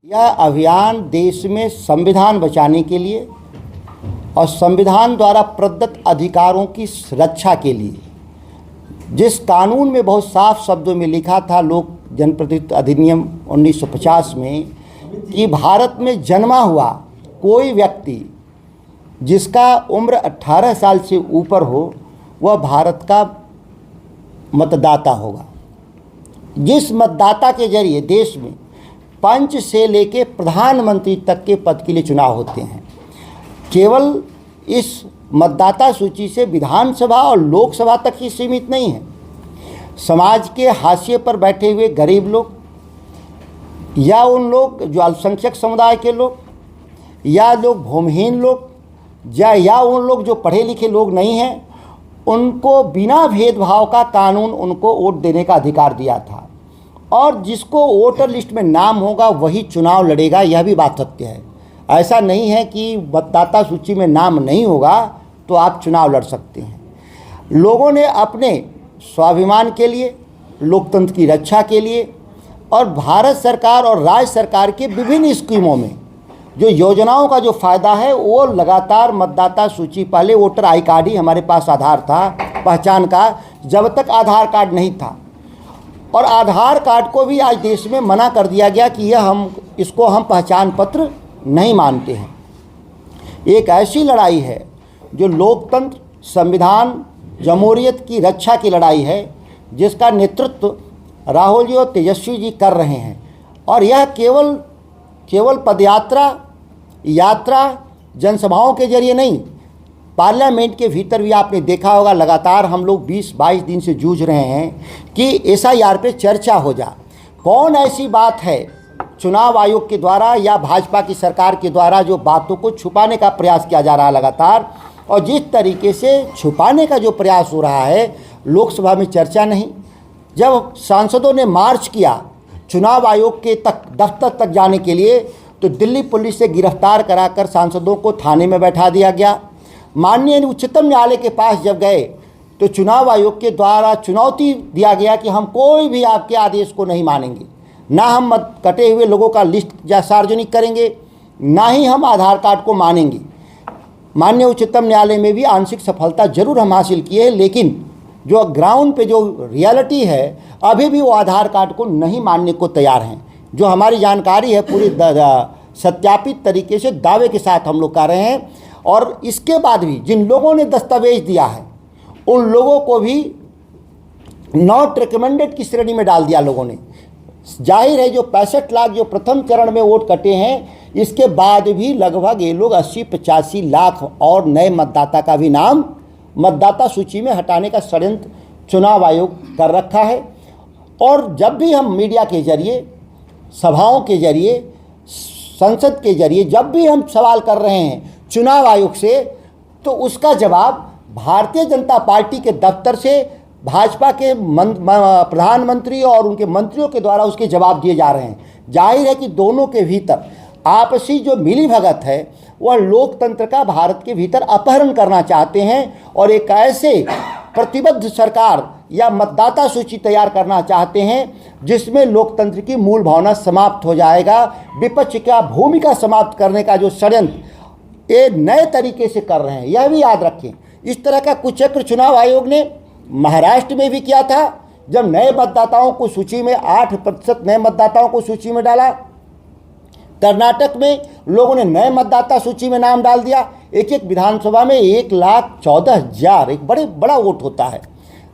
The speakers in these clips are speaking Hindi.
यह अभियान देश में संविधान बचाने के लिए और संविधान द्वारा प्रदत्त अधिकारों की रक्षा के लिए, जिस कानून में बहुत साफ शब्दों में लिखा था लोक जनप्रतिनिधित्व अधिनियम 1950 में कि भारत में जन्मा हुआ कोई व्यक्ति जिसका उम्र 18 साल से ऊपर हो वह भारत का मतदाता होगा। जिस मतदाता के जरिए देश में पंच से लेके प्रधानमंत्री तक के पद के लिए चुनाव होते हैं। केवल इस मतदाता सूची से विधानसभा और लोकसभा तक ही सीमित नहीं है। समाज के हाशिए पर बैठे हुए गरीब लोग या उन लोग जो अल्पसंख्यक समुदाय के लोग या लोग भूमिहीन लोग या उन लोग जो पढ़े लिखे लोग नहीं हैं, उनको बिना भेदभाव का कानून उनको वोट देने का अधिकार दिया था। और जिसको वोटर लिस्ट में नाम होगा वही चुनाव लड़ेगा, यह भी बात सत्य है। ऐसा नहीं है कि मतदाता सूची में नाम नहीं होगा तो आप चुनाव लड़ सकते हैं। लोगों ने अपने स्वाभिमान के लिए, लोकतंत्र की रक्षा के लिए और भारत सरकार और राज्य सरकार के विभिन्न स्कीमों में जो योजनाओं का जो फ़ायदा है वो लगातार मतदाता सूची, पहले वोटर आई कार्ड ही हमारे पास आधार था पहचान का, जब तक आधार कार्ड नहीं था। और आधार कार्ड को भी आज देश में मना कर दिया गया कि इसको हम पहचान पत्र नहीं मानते हैं। एक ऐसी लड़ाई है जो लोकतंत्र, संविधान, जमहूरियत की रक्षा की लड़ाई है, जिसका नेतृत्व राहुल जी और तेजस्वी जी कर रहे हैं। और यह केवल पदयात्रा, यात्रा, जनसभाओं के जरिए नहीं, पार्लियामेंट के भीतर भी आपने देखा होगा लगातार हम लोग 20-22 दिन से जूझ रहे हैं कि एसआईआर पे चर्चा हो जा। कौन ऐसी बात है चुनाव आयोग के द्वारा या भाजपा की सरकार के द्वारा जो बातों को छुपाने का प्रयास किया जा रहा है लगातार, और जिस तरीके से छुपाने का जो प्रयास हो रहा है, लोकसभा में चर्चा नहीं। जब सांसदों ने मार्च किया चुनाव आयोग के दफ्तर तक जाने के लिए तो दिल्ली पुलिस से गिरफ्तार कराकर सांसदों को थाने में बैठा दिया गया। माननीय उच्चतम न्यायालय के पास जब गए तो चुनाव आयोग के द्वारा चुनौती दिया गया कि हम कोई भी आपके आदेश को नहीं मानेंगे, ना हम कटे हुए लोगों का लिस्ट या सार्वजनिक करेंगे, ना ही हम आधार कार्ड को मानेंगे। माननीय उच्चतम न्यायालय में भी आंशिक सफलता जरूर हम हासिल किए, लेकिन जो ग्राउंड पे जो रियलिटी है अभी भी वो आधार कार्ड को नहीं मानने को तैयार हैं। जो हमारी जानकारी है पूरी सत्यापित तरीके से दावे के साथ हम लोग कर रहे हैं। और इसके बाद भी जिन लोगों ने दस्तावेज दिया है उन लोगों को भी नॉट रिकमेंडेड की श्रेणी में डाल दिया लोगों ने। जाहिर है जो 65 लाख जो प्रथम चरण में वोट कटे हैं, इसके बाद भी लगभग ये लोग 80-85 लाख और नए मतदाता का भी नाम मतदाता सूची में हटाने का षड्यंत्र चुनाव आयोग कर रखा है। और जब भी हम मीडिया के जरिए, सभाओं के जरिए, संसद के जरिए जब भी हम सवाल कर रहे हैं चुनाव आयोग से, तो उसका जवाब भारतीय जनता पार्टी के दफ्तर से भाजपा के प्रधानमंत्री और उनके मंत्रियों के द्वारा उसके जवाब दिए जा रहे हैं। जाहिर है कि दोनों के भीतर आपसी जो मिलीभगत है वह लोकतंत्र का भारत के भीतर अपहरण करना चाहते हैं और एक ऐसे प्रतिबद्ध सरकार या मतदाता सूची तैयार करना चाहते हैं जिसमें लोकतंत्र की मूल भावना समाप्त हो जाएगा। विपक्ष का भूमिका समाप्त करने का जो षड्यंत्र ये नए तरीके से कर रहे हैं, यह भी याद रखें। इस तरह का कुचक्र चुनाव आयोग ने महाराष्ट्र में भी किया था, जब नए मतदाताओं को सूची में 8% नए मतदाताओं को सूची में डाला। कर्नाटक में लोगों ने नए मतदाता सूची में नाम डाल दिया। एक विधानसभा में 1,14,000 एक बड़ा वोट होता है।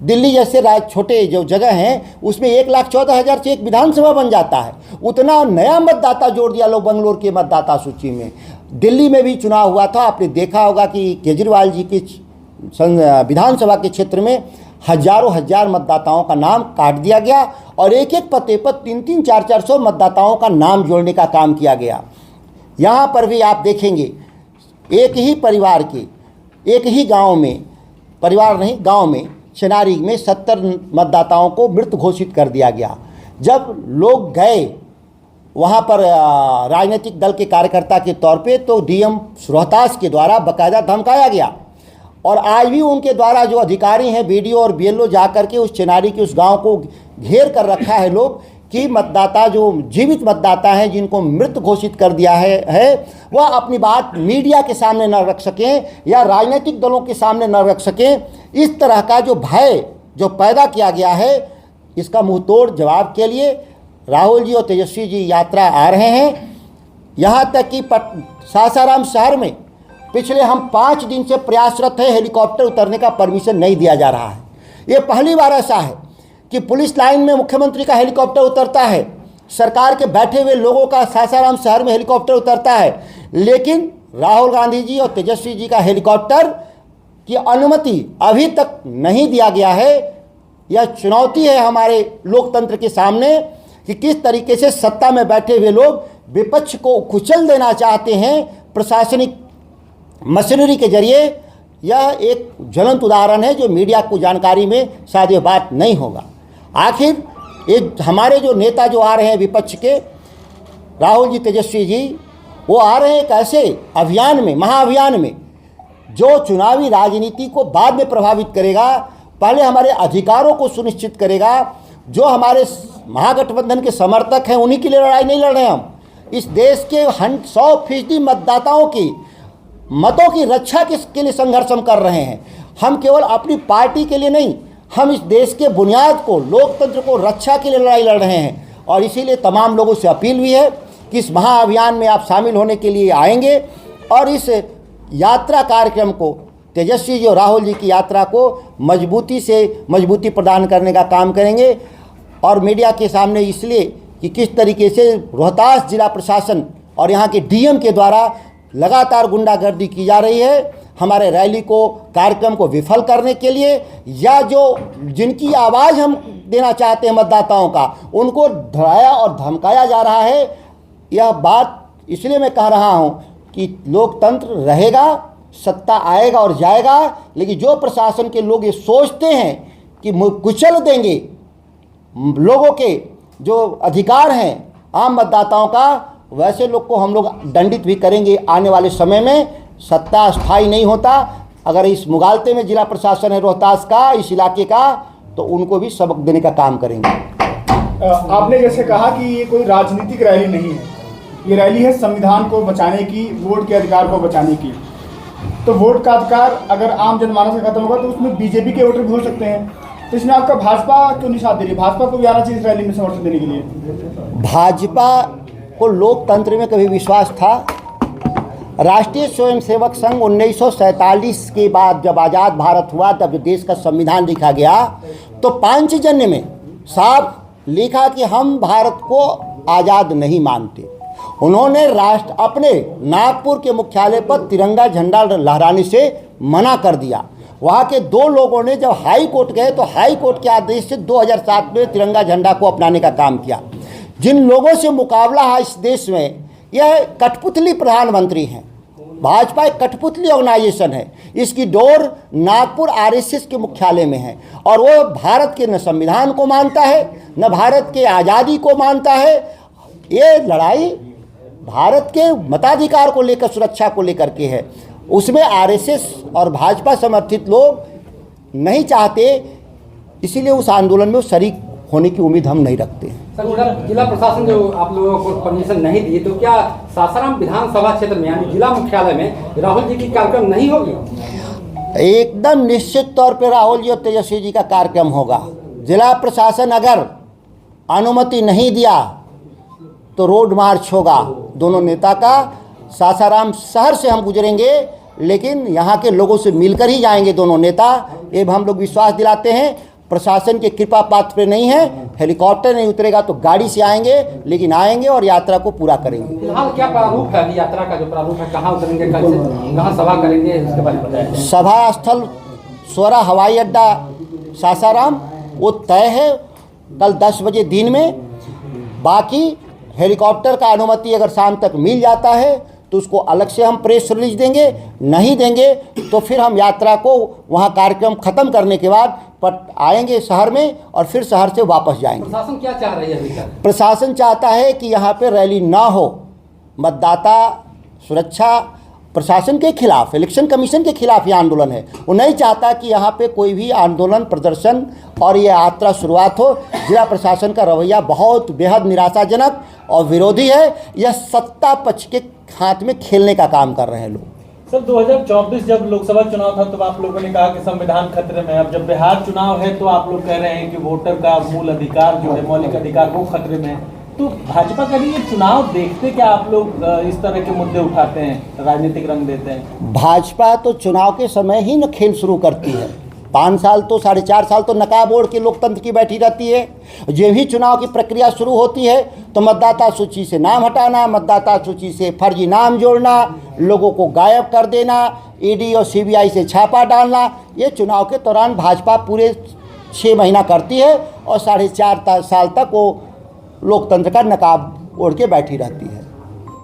दिल्ली जैसे छोटे जो जगह हैं उसमें 1,14,000 से एक विधानसभा बन जाता है। उतना नया मतदाता जोड़ दिया लोग बंगलोर के मतदाता सूची में। दिल्ली में भी चुनाव हुआ था, आपने देखा होगा कि केजरीवाल जी की विधानसभा के क्षेत्र में हजारों हजार मतदाताओं का नाम काट दिया गया और एक पते पर 300, 400 मतदाताओं का नाम जोड़ने का काम किया गया। यहाँ पर भी आप देखेंगे एक ही परिवार के एक ही गांव में, परिवार नहीं गांव में, चेनारी में 70 मतदाताओं को मृत घोषित कर दिया गया। जब लोग गए वहाँ पर राजनीतिक दल के कार्यकर्ता के तौर पे तो डीएम रोहतास के द्वारा बाकायदा धमकाया गया और आज भी उनके द्वारा जो अधिकारी हैं बीडीओ और बीएलओ जा कर के उस चेनारी के उस गांव को घेर कर रखा है लोग कि मतदाता जो जीवित मतदाता हैं जिनको मृत घोषित कर दिया है वह अपनी बात मीडिया के सामने न रख सकें या राजनीतिक दलों के सामने न रख सकें। इस तरह का जो भय जो पैदा किया गया है, इसका मुंहतोड़ जवाब के लिए राहुल जी और तेजस्वी जी यात्रा आ रहे हैं। यहाँ तक कि सासाराम शहर में पिछले हम 5 दिन से प्रयासरत है, हेलीकॉप्टर उतरने का परमिशन नहीं दिया जा रहा है। ये पहली बार ऐसा है कि पुलिस लाइन में मुख्यमंत्री का हेलीकॉप्टर उतरता है, सरकार के बैठे हुए लोगों का सासाराम शहर में हेलीकॉप्टर उतरता है, लेकिन राहुल गांधी जी और तेजस्वी जी का हेलीकॉप्टर की अनुमति अभी तक नहीं दिया गया है। यह चुनौती है हमारे लोकतंत्र के सामने कि किस तरीके से सत्ता में बैठे हुए लोग विपक्ष को कुचल देना चाहते हैं प्रशासनिक मशीनरी के जरिए। यह एक ज्वलंत उदाहरण है जो मीडिया को जानकारी में शायद ये बात नहीं होगा। आखिर ये हमारे जो नेता जो आ रहे हैं विपक्ष के, राहुल जी तेजस्वी जी, वो आ रहे हैं एक ऐसे अभियान में, महाअभियान में, जो चुनावी राजनीति को बाद में प्रभावित करेगा, पहले हमारे अधिकारों को सुनिश्चित करेगा। जो हमारे महागठबंधन के समर्थक हैं उन्हीं के लिए लड़ाई नहीं लड़ रहे हैं हम। इस देश के 100% मतदाताओं की मतों की रक्षा के लिए संघर्ष हम कर रहे हैं। हम केवल अपनी पार्टी के लिए नहीं, हम इस देश के बुनियाद को, लोकतंत्र को रक्षा के लिए लड़ाई लड़ रहे हैं। और इसीलिए तमाम लोगों से अपील भी है कि इस महाअभियान में आप शामिल होने के लिए आएंगे और इस यात्रा कार्यक्रम को, तेजस्वी जी और राहुल जी की यात्रा को मजबूती प्रदान करने का काम करेंगे। और मीडिया के सामने इसलिए कि किस तरीके से रोहतास जिला प्रशासन और यहाँ के डीएम के द्वारा लगातार गुंडागर्दी की जा रही है हमारे रैली को, कार्यक्रम को विफल करने के लिए, या जो जिनकी आवाज़ हम देना चाहते हैं मतदाताओं का, उनको डराया और धमकाया जा रहा है। यह बात इसलिए मैं कह रहा हूँ कि लोकतंत्र रहेगा, सत्ता आएगा और जाएगा, लेकिन जो प्रशासन के लोग ये सोचते हैं कि कुचल देंगे लोगों के जो अधिकार हैं आम मतदाताओं का, वैसे लोग को हम लोग दंडित भी करेंगे आने वाले समय में। सत्ता स्थायी नहीं होता। अगर इस मुगालते में जिला प्रशासन है रोहतास का, इस इलाके का, तो उनको भी सबक देने का काम करेंगे। आपने जैसे कहा कि ये कोई राजनीतिक रैली नहीं है, ये रैली है संविधान को बचाने की, वोट के अधिकार को बचाने की। तो वोट का अधिकार अगर आम जनमानस का खत्म होगा तो उसमें बीजेपी के वोटर भी हो सकते हैं। तो इसमें आपका भाजपा क्यों निशान दे रही है? भाजपा को भी आना चाहिए इस रैली में समर्थन देने के लिए। भाजपा को लोकतंत्र में कभी विश्वास था? राष्ट्रीय स्वयंसेवक संघ 1947 के बाद जब आज़ाद भारत हुआ, तब देश का संविधान लिखा गया, तो पांचजन्य में साफ लिखा कि हम भारत को आज़ाद नहीं मानते। उन्होंने अपने नागपुर के मुख्यालय पर तिरंगा झंडा लहराने से मना कर दिया। वहाँ के 2 लोगों ने जब हाई कोर्ट गए तो हाई कोर्ट के आदेश से 2007 में तिरंगा झंडा को अपनाने का काम किया। जिन लोगों से मुकाबला है इस देश में, यह कठपुतली प्रधानमंत्री हैं। भाजपा एक कठपुतली ऑर्गेनाइजेशन है। इसकी डोर नागपुर आरएसएस के मुख्यालय में है और वो भारत के न संविधान को मानता है, न भारत के आज़ादी को मानता है। ये लड़ाई भारत के मताधिकार को लेकर, सुरक्षा को लेकर के है। उसमें आरएसएस और भाजपा समर्थित लोग नहीं चाहते, इसीलिए उस आंदोलन में शरीक होने की उम्मीद हम नहीं रखते हैं। सर, जिला प्रशासन जो आप लोगों को परमिशन नहीं दी, तो क्या सासाराम विधानसभा क्षेत्र में यानी जिला मुख्यालय में राहुल जी की कार्यक्रम नहीं होगी? एकदम निश्चित तौर पे राहुल जी और तेजस्वी जी का कार्यक्रम होगा। जिला प्रशासन अगर अनुमति नहीं दिया तो रोड मार्च होगा दोनों नेता का। सासाराम शहर से हम गुजरेंगे, लेकिन यहाँ के लोगों से मिलकर ही जाएंगे दोनों नेता। ये हम लोग विश्वास दिलाते हैं। प्रशासन के कृपा पात्र पे नहीं है, हेलीकॉप्टर नहीं उतरेगा तो गाड़ी से आएंगे, लेकिन आएंगे और यात्रा को पूरा करेंगे। फिलहाल क्या प्रारूप है अभी यात्रा का? जो प्रारूप है, कहाँ उतरेंगे, कहाँ सभा करेंगे, इसके बारे में बताएं। सभा स्थल सोरा हवाई अड्डा सासाराम वो तय है कल 10 बजे दिन में। बाकी हेलीकॉप्टर का अनुमति अगर शाम तक मिल जाता है तो उसको अलग से हम प्रेस रिलीज देंगे, नहीं देंगे तो फिर हम यात्रा को वहाँ कार्यक्रम ख़त्म करने के बाद आएंगे शहर में और फिर शहर से वापस जाएंगे। प्रशासन क्या चाह रही है अभी तक? प्रशासन चाहता है कि यहाँ पे रैली ना हो, मतदाता सुरक्षा, प्रशासन के खिलाफ, इलेक्शन कमीशन के खिलाफ ये आंदोलन है। वो नहीं चाहता कि यहाँ पे कोई भी आंदोलन, प्रदर्शन और ये यात्रा शुरुआत हो। जिला प्रशासन का रवैया बहुत बेहद निराशाजनक और विरोधी है। यह सत्ता पक्ष के हाथ में खेलने का काम कर रहे हैं लोग। सर 2024 जब लोकसभा चुनाव था तब आप लोगों ने कहा कि संविधान खतरे में है। अब जब बिहार चुनाव है तो आप लोग कह रहे हैं कि वोटर का मूल अधिकार जो है, मौलिक अधिकार, वो खतरे में है। तो भाजपा का भी ये चुनाव देखते क्या आप लोग इस तरह के मुद्दे उठाते हैं, राजनीतिक रंग देते हैं? भाजपा तो चुनाव के समय ही न खेल शुरू करती है। 5 साल तो 4.5 साल तो नकाब ओढ़ के लोकतंत्र की बैठी रहती है। जब भी चुनाव की प्रक्रिया शुरू होती है तो मतदाता सूची से नाम हटाना, मतदाता सूची से फर्जी नाम जोड़ना, लोगों को गायब कर देना, ईडी और सीबीआई से छापा डालना, ये चुनाव के दौरान भाजपा पूरे 6 महीना करती है और 4.5 साल तक वो लोकतंत्र का नकाब ओढ़ के बैठी रहती है।